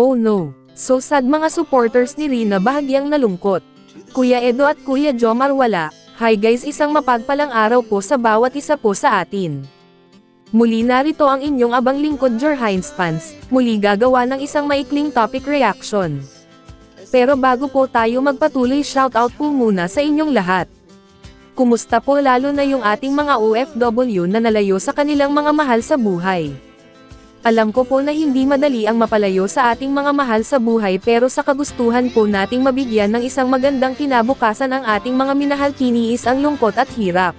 Oh no, so sad mga supporters ni Rina bahagyang nalungkot. Kuya Edo at Kuya Jomar wala. Hi guys, isang mapagpalang araw po sa bawat isa po sa atin. Muli narito ang inyong abang lingkod Jorhines fans, muli gagawa ng isang maikling topic reaction. Pero bago po tayo magpatuloy, shoutout po muna sa inyong lahat. Kumusta po lalo na yung ating mga OFW na nalayo sa kanilang mga mahal sa buhay. Alam ko po na hindi madali ang mapalayo sa ating mga mahal sa buhay, pero sa kagustuhan po nating mabigyan ng isang magandang kinabukasan ang ating mga minahal, tiniis ang lungkot at hirap.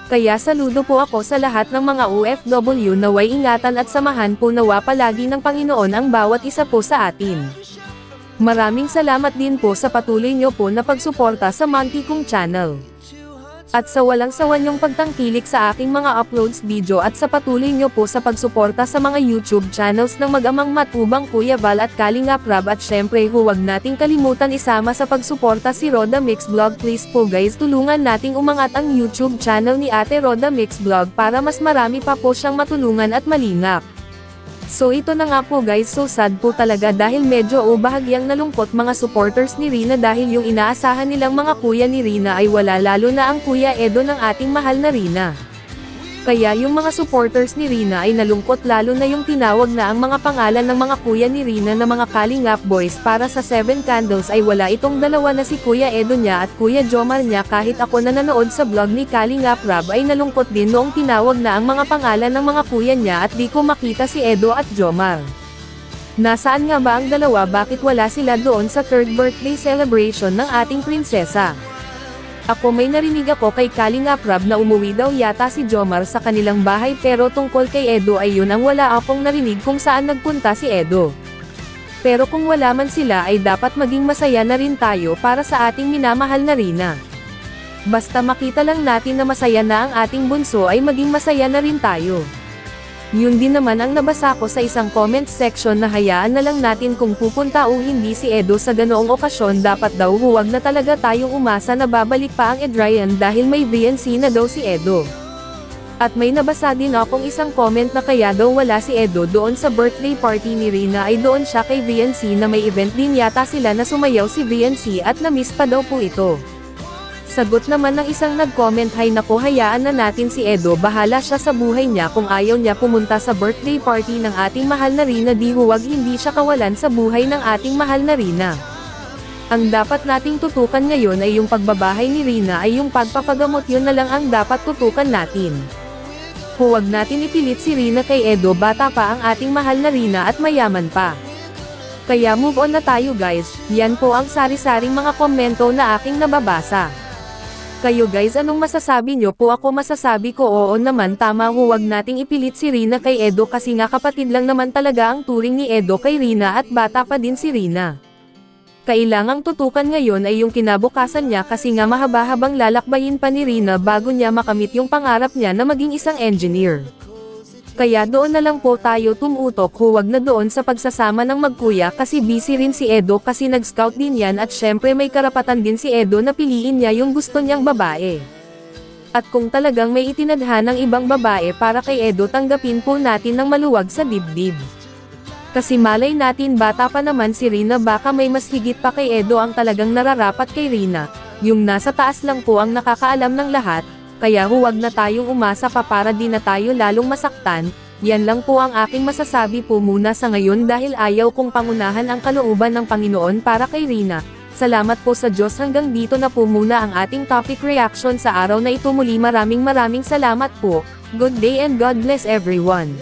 Kaya saludo po ako sa lahat ng mga OFW, naway ingatan at samahan po nawa palagi ng Panginoon ang bawat isa po sa atin. Maraming salamat din po sa patuloy nyo po na pagsuporta sa Monty kong channel. At sa walang sawa niyong pagtangkilik sa aking mga uploads video at sa patuloy nyo po sa pagsuporta sa mga YouTube channels ng mag-amang Matubang Kuya Val at Kalingap Rab, at syempre huwag nating kalimutan isama sa pagsuporta si Roda Mix Vlog. Please po guys, tulungan nating umangat ang YouTube channel ni Ate Roda Mix Vlog para mas marami pa po siyang matulungan at malingap. So ito na nga po guys, so sad po talaga dahil medyo bahagyang nalungkot mga supporters ni Rina dahil yung inaasahan nilang mga kuya ni Rina ay wala, lalo na ang Kuya Edo ng ating mahal na Rina. Kaya yung mga supporters ni Rina ay nalungkot, lalo na yung tinawag na ang mga pangalan ng mga kuya ni Rina na mga Kalingap Boys para sa 7 Candles ay wala itong dalawa na si Kuya Edo niya at Kuya Jomar niya. Kahit ako na nanood sa vlog ni Kalingap Rab ay nalungkot din noong tinawag na ang mga pangalan ng mga kuya niya at di ko makita si Edo at Jomar. Nasaan nga ba ang dalawa, bakit wala sila doon sa 3rd birthday celebration ng ating prinsesa? Ako may narinig ako kay Kalingap Rab na umuwi daw yata si Jomar sa kanilang bahay, pero tungkol kay Edo ay yun ang wala akong narinig kung saan nagpunta si Edo. Pero kung wala man sila ay dapat maging masaya na rin tayo para sa ating minamahal na Rina. Basta makita lang natin na masaya na ang ating bunso ay maging masaya na rin tayo. Yun din naman ang nabasa ko sa isang comment section na hayaan na lang natin kung pupunta o hindi si Edo sa ganoong okasyon. Dapat daw huwag na talaga tayong umasa na babalik pa ang Adrian dahil may VNC na daw si Edo. At may nabasa din akong isang comment na kaya daw wala si Edo doon sa birthday party ni Rina ay doon siya kay VNC na may event din yata sila na sumayaw si VNC at na-miss pa daw po ito. Sagot naman ng isang nag-comment, hay nako, hayaan na natin si Edo, bahala siya sa buhay niya, kung ayaw niya pumunta sa birthday party ng ating mahal na Rina di huwag hindi siya kawalan sa buhay ng ating mahal na Rina. Ang dapat nating tutukan ngayon ay yung pagbabahay ni Rina, ay yung pagpapagamot, yun na lang ang dapat tutukan natin. Huwag natin ipilit si Rina kay Edo, bata pa ang ating mahal na Rina at mayaman pa. Kaya move on na tayo guys. Yan po ang sari-saring mga komento na aking nababasa. Kayo guys, anong masasabi nyo po? Ako masasabi ko oo naman, tama, huwag nating ipilit si Rina kay Edo kasi nga kapatid lang naman talaga ang turing ni Edo kay Rina at bata pa din si Rina. Kailangang tutukan ngayon ay yung kinabukasan niya kasi nga mahaba-habang lalakbayin pa ni Rina bago niya makamit yung pangarap niya na maging isang engineer. Kaya doon na lang po tayo tumutok, huwag na doon sa pagsasama ng magkuya kasi busy rin si Edo kasi nag-scout din yan at syempre may karapatan din si Edo na piliin niya yung gusto niyang babae. At kung talagang may itinadhanang ibang babae para kay Edo, tanggapin po natin ng maluwag sa dibdib. Kasi malay natin bata pa naman si Rina, baka may mas higit pa kay Edo ang talagang nararapat kay Rina, yung nasa taas lang po ang nakakaalam ng lahat. Kaya huwag na tayong umasa pa para di na tayo lalong masaktan. Yan lang po ang aking masasabi po muna sa ngayon dahil ayaw kong pangunahan ang kalooban ng Panginoon para kay Rina. Salamat po sa Diyos, hanggang dito na po muna ang ating topic reaction sa araw na ito. Muli maraming salamat po. Good day and God bless everyone.